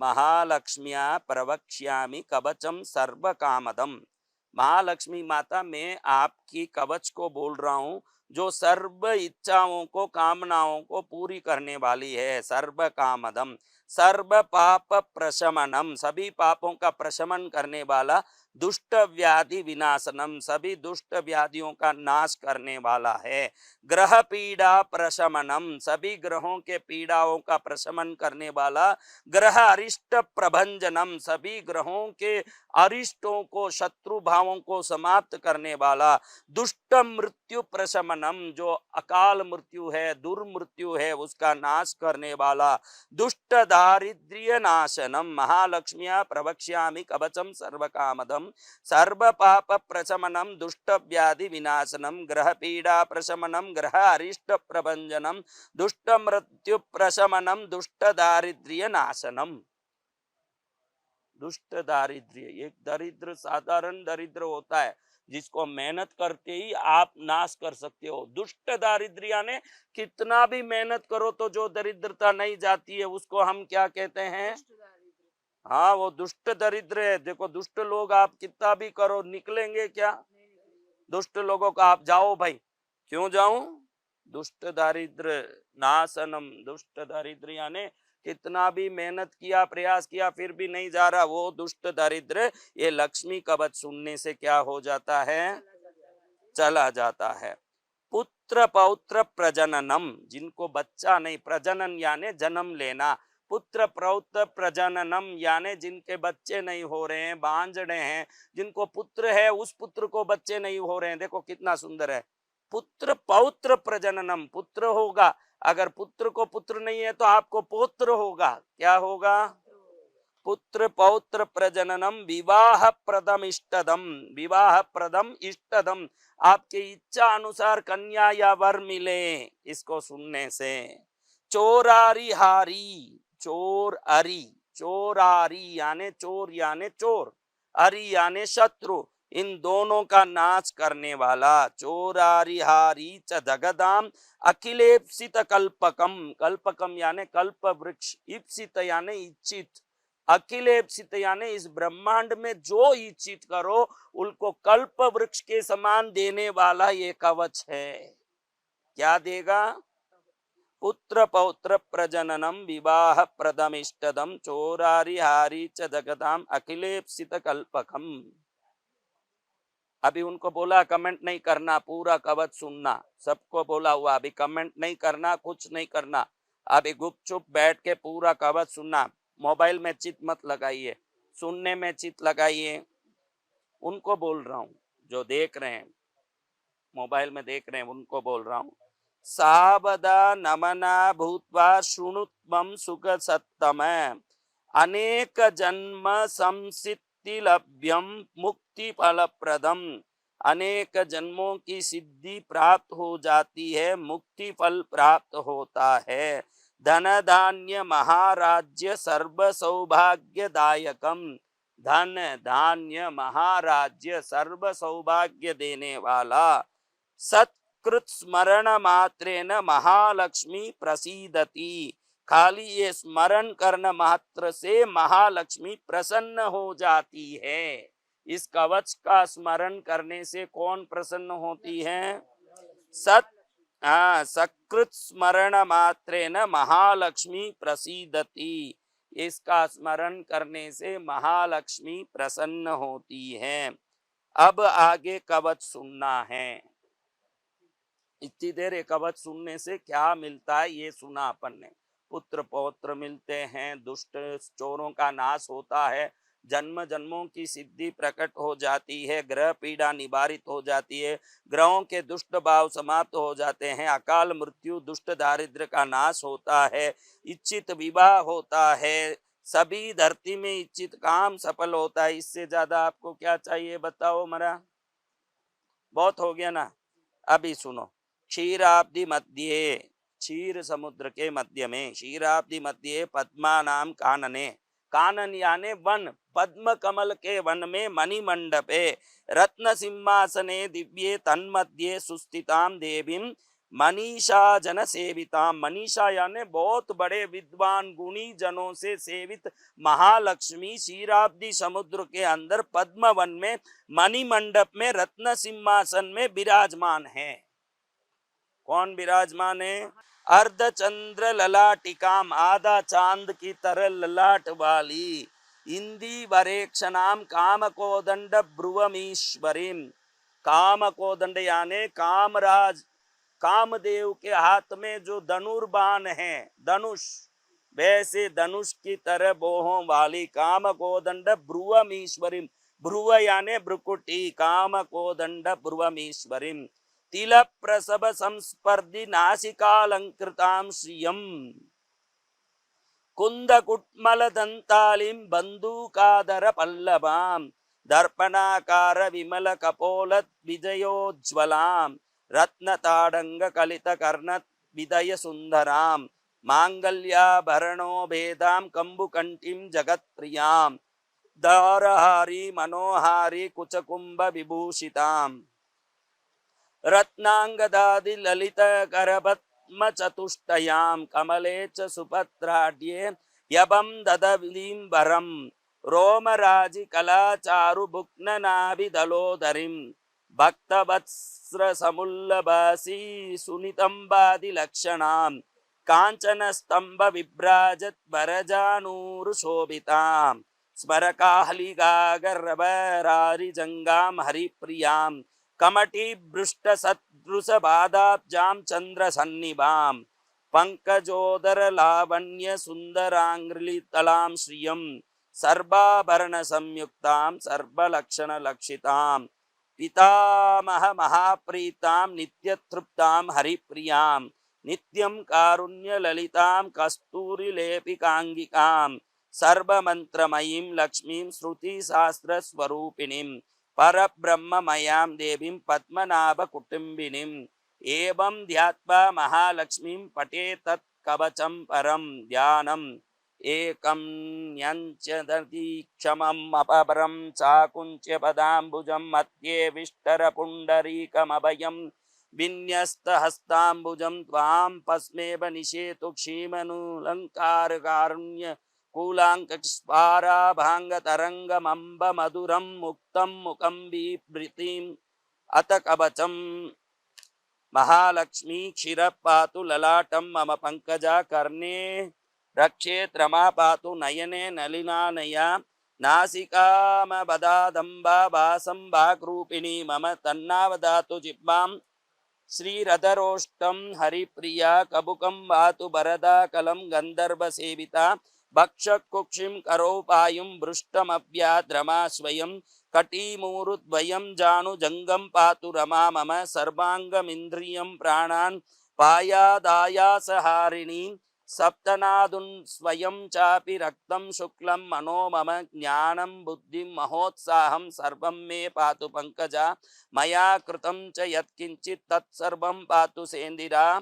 महालक्ष्म्या प्रवक्ष्यामि कवचम सर्व कामदम। महालक्ष्मी माता, मैं आपकी कवच को बोल रहा हूँ जो सर्व इच्छाओं को, कामनाओं को पूरी करने वाली है। सर्व कामदम, सर्व पाप प्रशमनम, सभी पापों का प्रशमन करने वाला। दुष्ट व्याधि विनाशनम, सभी दुष्ट व्याधियों का नाश करने वाला है। ग्रह पीड़ा प्रशमनम, सभी ग्रहों के पीड़ाओं का प्रशमन करने वाला। ग्रह अरिष्ट प्रभंजनम, सभी ग्रहों के अरिष्टों को, शत्रु भावों को समाप्त करने वाला। दुष्ट मृत्यु प्रशमनम, जो अकाल मृत्यु है, दुर्मृत्यु है, उसका नाश करने वाला। दुष्ट दारिद्र्य नाशनम, महालक्ष्म्या प्रवक्ष्यामि कवचम सर्व कामदम। सर्व पाप प्रशमनम, दुष्ट व्याधि विनाशनम, ग्रह पीड़ा प्रशमनम, ग्रह अरिष्ट प्रभंजनम, दुष्ट मृत्यु प्रशमनम, दुष्ट दारिद्र्य नाशनम। दुष्ट दारिद्र्य, एक दरिद्र साधारण दरिद्र होता है जिसको मेहनत करते ही आप नाश कर सकते हो। दुष्ट दारिद्र्य यानी कितना भी मेहनत करो तो जो दरिद्रता नहीं जाती है, उसको हम क्या कहते हैं? हाँ, वो दुष्ट दरिद्र है। देखो, दुष्ट लोग आप कितना भी करो, निकलेंगे क्या? दुष्ट लोगों का आप जाओ भाई, क्यों जाऊं? दुष्ट दारिद्र नाशनम, दुष्ट दारिद्र यानी कितना भी मेहनत किया, प्रयास किया, फिर भी नहीं जा रहा, वो दुष्ट दारिद्र। ये लक्ष्मी कवच सुनने से क्या हो जाता है? चला जाता है। पुत्र पौत्र प्रजननम, जिनको बच्चा नहीं, प्रजनन यानी जन्म लेना। पुत्र पौत्र प्रजननम यानी जिनके बच्चे नहीं हो रहे हैं, बांझड़े हैं। जिनको पुत्र है उस पुत्र को बच्चे नहीं हो रहे हैं। देखो कितना सुंदर है। पुत्र पौत्र प्रजननम, पुत्र होगा। अगर पुत्र को पुत्र नहीं है तो आपको पौत्र होगा। क्या होगा? पुत्र पौत्र प्रजननम, विवाह प्रदम इष्टदम, विवाह प्रदम इष्टदम, आपके इच्छा अनुसार कन्या या वर मिले इसको सुनने से। चोरारी हारी, चोर अरी, चोरारी यानी चोर यानी चोर, अरी यानी शत्रु, इन दोनों का नाश करने वाला। चोरारी हारी च जगदाम अखिलेप्सित कल्पकम, कल्पकम यानी कल्प वृक्ष, इप्सित यानी इच्छित, अखिलेप्सित यानी इस ब्रह्मांड में जो इच्छित करो उनको कल्प वृक्ष के समान देने वाला ये कवच है। क्या देगा? पुत्र पौत्र प्रजननम, विवाह प्रदमिष्टदम, चोरारी हारी च जगदाम अखिलेप्सित कल्पकम। अभी उनको बोला कमेंट नहीं करना, पूरा कवच सुनना। सबको बोला हुआ अभी कमेंट नहीं करना, कुछ नहीं करना। अभी गुपचुप बैठ के पूरा कवच सुनना। मोबाइल में चित मत लगाइए, सुनने में चित लगाइए। उनको बोल रहा हूँ जो देख रहे हैं, मोबाइल में देख रहे हैं, उनको बोल रहा हूँ। सावधा नमना भूत्वा शृणुत्वं सुख सत्तम, अनेक जन्म संसिद्धि लभ्यम मुक्ति फलप्रदम, अनेक जन्मों की सिद्धि प्राप्त हो जाती है, मुक्ति फल प्राप्त होता है। धन धान्य महाराज्य सर्व सौभाग्यदायकम, धन धान्य महाराज्य सर्व सौभाग्य देने वाला। सत्कृत स्मरण मात्रेन महालक्ष्मी प्रसीदति, खाली ये स्मरण करने मात्र से महालक्ष्मी प्रसन्न हो जाती है। इस कवच का स्मरण करने से कौन प्रसन्न होती है? सकृत स्मरण मात्रेन महालक्ष्मी प्रसीदति, इसका स्मरण करने से महालक्ष्मी प्रसन्न होती है। अब आगे कवच सुनना है। इतनी देर एक कवच सुनने से क्या मिलता है ये सुना अपन ने। पुत्र पौत्र मिलते हैं, दुष्ट चोरों का नाश होता है, जन्म जन्मों की सिद्धि प्रकट हो जाती है, ग्रह पीड़ा निवारित हो जाती है, ग्रहों के दुष्ट भाव समाप्त हो जाते हैं, अकाल मृत्यु दुष्ट दारिद्र्य का नाश होता है, इच्छित विवाह होता है, सभी धरती में इच्छित काम सफल होता है। इससे ज्यादा आपको क्या चाहिए बताओ मरा? बहुत हो गया ना। अभी सुनो। क्षीराब्दि मध्य, क्षीर समुद्र के मध्य में, क्षीराब्दि मध्य पद्मा नाम कानने, कानन यानी वन, पद्म कमल के वन में मणिमंडपे रत्न सिंहासने दिव्ये तन्मध्ये सुस्थितां देवीं मनीषा जन सेविता, मनीषा यानी बहुत बड़े विद्वान गुणी जनों से सेवित महालक्ष्मी क्षीराब्दी समुद्र के अंदर पद्म वन में मणि मंडप में रत्न सिंहासन में विराजमान है। कौन विराजमान है? अर्धचंद्र ललाटिकाम, आधा चांद की तरह ललाट वाली, इंदी वरेक्षणाम काम कोदंड ब्रुवमीश्वरीम, काम कोदंड यानी कामराज कामदेव के हाथ में जो धनुर्बाण है, धनुष, वैसे धनुष की तरह बोहों वाली काम कोदंड ब्रुवमीश्वरीम, ब्रुव यानी भ्रुकुटी, काम कोदंड ब्रुवमीश्वरीम, तिल प्रसव संस्पर्धि नासिकालंकृतां श्रियं, कुंद कुट्मल दंतालिं बंदूकादर पल्लवां, दर्पणाकार विमल कपोल विजयोज्ज्वलां, रत्न ताडंग कलित कर्ण विदय सुंदरां, मांगल्याभरणो भेदां कंबुकंठीं जगत्प्रियां, दारहारी मनोहारी कुचकुंभ विभूषितां, रत्नांगदादि ललित करपद्म चतुष्टयां, कमले च सुपत्राढ्ये यभं ददवीं वरं, रोमराजि कलाचारु भुक्न नाभिदलोदरीं, भक्तवत्स्र समुल्लभासी सुनितंबादि लक्षणां, कांचन स्तंभ विभ्राजत वरजानूर शोभितां, स्मरकाहलिगागर्भरारि जंगां हरिप्रियां, कमटी भृष्ट सदृश बादाब्जां चंद्र सन्निभां, पंकजोदर लावण्य सुंदरांग्रितलां श्रियं, सर्वाभरण संयुक्तां सर्वलक्षण लक्षितां, पितामह महाप्रीतां नित्य तृप्तां हरिप्रियां, नित्यं कारुण्य ललितां कस्तूरी लेपिकांगिकां, सर्वमंत्रमयीं लक्ष्मीं श्रुति शास्त्र स्वरूपिणीं, परब्रह्ममयां देवीं पद्मनाभ कुटुंबिनीं, एवं ध्यात्वा महालक्ष्मीं पठे तत् कवचं परं ध्यानम्, एकं न्यञ्चदीक्षमम् अपरं चाकुञ्च्य पदाम्बुजं मध्ये विष्टर पुण्डरीकमभयं विन्यस्तहस्ताम्बुजं त्वां पस्मेव निषेतु क्षीमनुलङ्कारकारुण्य कूलाङ्कस्पाराभाङ्गतरङ्गमम्ब मधुरं मुक्तं मुखं बिभृतिम् अत कवचं, महालक्ष्मी क्षीर पातु ललाटं मम पंकजा कर्णे, रक्षेत् रमा पातु नयने नलिनानया, नासिकामबदादम्बा भासं भाग्रूपिणी मम तन्नावदातु जिह्वां, श्रीरधरोष्टं हरिप्रिया कबुकं वातु वरदा कलं गन्धर्वसेविता, भक्षकुक्षिं करोपायुं भृष्टमव्याद्रमा स्वयं, कटिमूरुद्वयं जानुजंगम पातु रमा मम, सर्वांगमिन्द्रियं प्राणान् पायादायासहारिणी, सप्तनादुन् स्वयं चापि रक्तं शुक्लं मनो मम, ज्ञानं बुद्धिं महोत्साहं सर्वं मे पातु पंकजा, मया कृतं च यत्किञ्चित् तत्सर्वं पातु सेन्दिरा,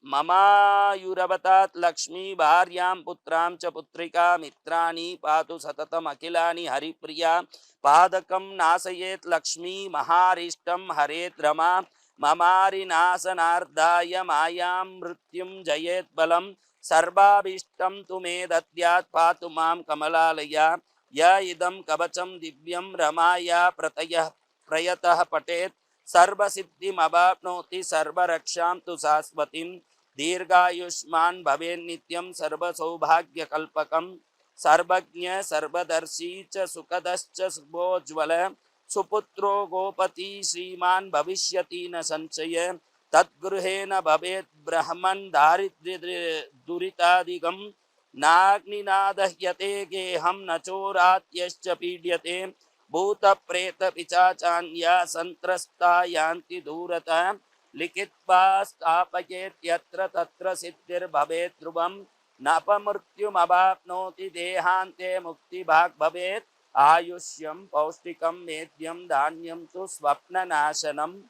ममायुरवतात् लक्ष्मी भार्यां पुत्रां च पुत्रिका मित्राणि पातु सततम् अखिलानि हरिप्रिया, पादकं नासयेत् लक्ष्मी महारिष्टं हरेत् रमा, ममारिनाशनार्धाय मायां मृत्युं जयेत् बलं, सर्वाभीष्टं तु मे दद्यात् पातु मां कमलालया, य इदं कवचं दिव्यं रमाया प्रयतः पठेत्, सर्वसिद्धिमवाप्नोति सर्वरक्षां तु शाश्वतीं, दीर्घायुष्मान् भवेन्नित्यं सर्वसौभाग्यकल्पकं, सर्वज्ञ सर्वदर्शी च सुखदश्च शुभोज्ज्वल, सुपुत्रो गोपति श्रीमान् भविष्यति न संशय, तद्गृहेण भवेत् ब्रह्मन् दारिद्र्य दुरितादिगं, नाग्निनादह्यते गेहं न चोरात्यश्च पीड्यते, भूत प्रेत पिशाचान्या संत्रस्ता यान्ति दूरतः, लिखित्वा स्थापयेत्यत्र तत्र सिद्धिर्भवेत् ध्रुवं, नापमृत्युमवाप्नोति देहान्ते मुक्तिभाग् भवेत्, आयुष्यं पौष्टिकं मेद्यं धान्यं तु स्वप्ननाशनम्,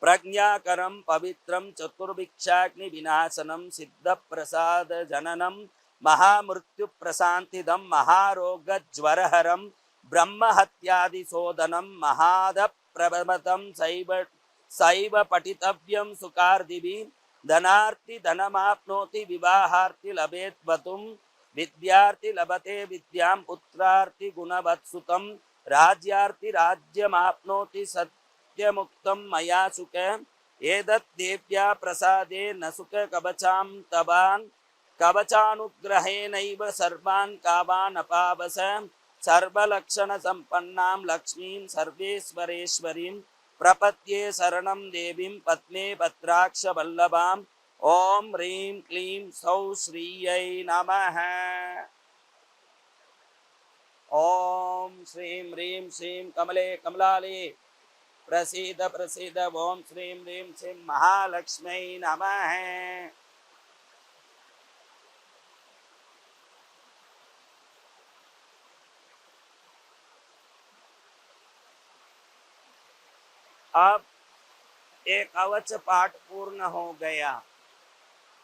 प्रज्ञाकरं पवित्रं चतुर्भिक्षाग्नि विनाशनं, सिद्धप्रसाद जननं महामृत्युप्रशान्तिदं, महारोगज्वरहरं ब्रह्महत्यादिशोधनं, महादप्रभमतं सैव पठितव्यं सुकार्दिभिः धनार्थी धनमाप्नोति विवाहार्थी लभेत् वतुं विद्यार्थी लभते विद्यां पुत्रार्थी गुणवत्सुतं राज्यार्थी राज्यमाप्नोति सत्यमुक्तं मया सुखे एतत् देव्या प्रसादे न सुख कवचां तवान् कवचानुग्रहेणैव सर्वान् कामान् अपावस सर्वलक्षण संपन्नां लक्ष्मीं सर्वेश्वरेश्वरीं प्रपद्ये शरणं देवीं पद्मे भद्राक्ष वल्लभाम् ओम ह्रीं क्लीं सौः श्रीयै नमः। ओम श्रीं ह्रीं श्रीं कमले कमलाले प्रसीद प्रसीद ओम श्रीं ह्रीं श्रीं महालक्ष्म्यै नमः। अब एक कवच पाठ पूर्ण हो गया।